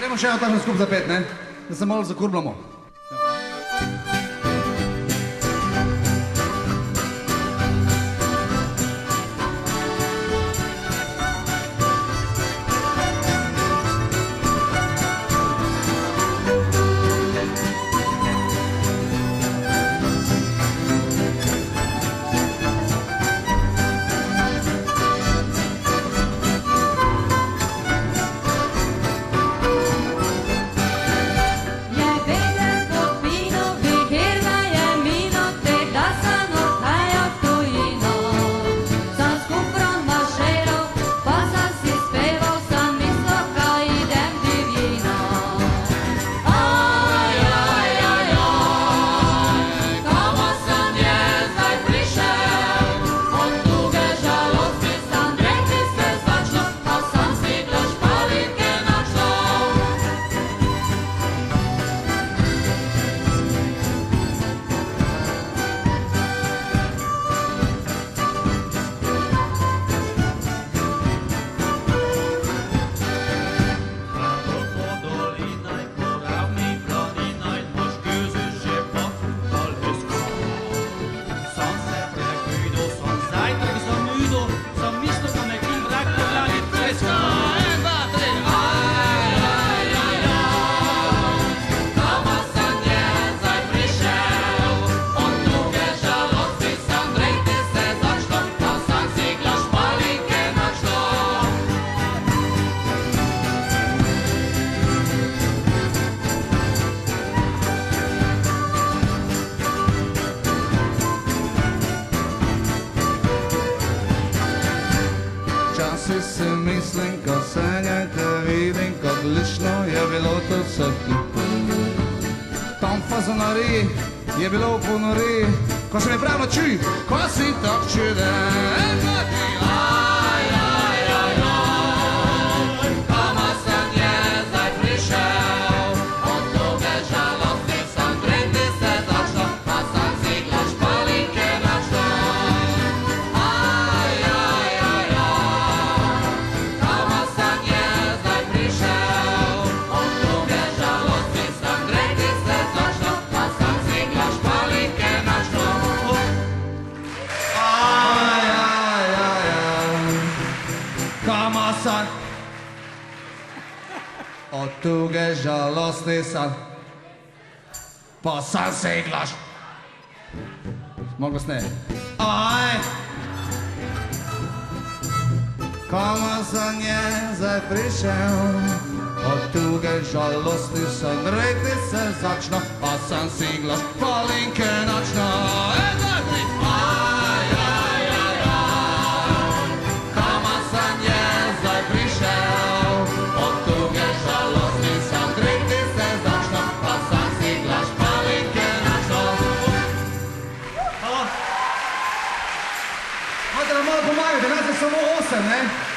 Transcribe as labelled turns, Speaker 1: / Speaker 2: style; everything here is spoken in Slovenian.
Speaker 1: Gremo še eno takšno skup zapet, ne? Da se malo zakurbljamo. Včasih si mislim, ko sanjam, ko vidim, ko odlično je bilo to vse. Tam fazonari je bilo v ponori, ko se mi prav noči, ko si tak čuden. Od tuge žalosti sam, pa sam se iglaš. Mogu sne. Aj! Kama sam je zdaj prišel, od tuge žalosti sam, rejti se začno, pa sam si iglaš, palinke načno. Malo pomagajte, nas je samo 8, ne?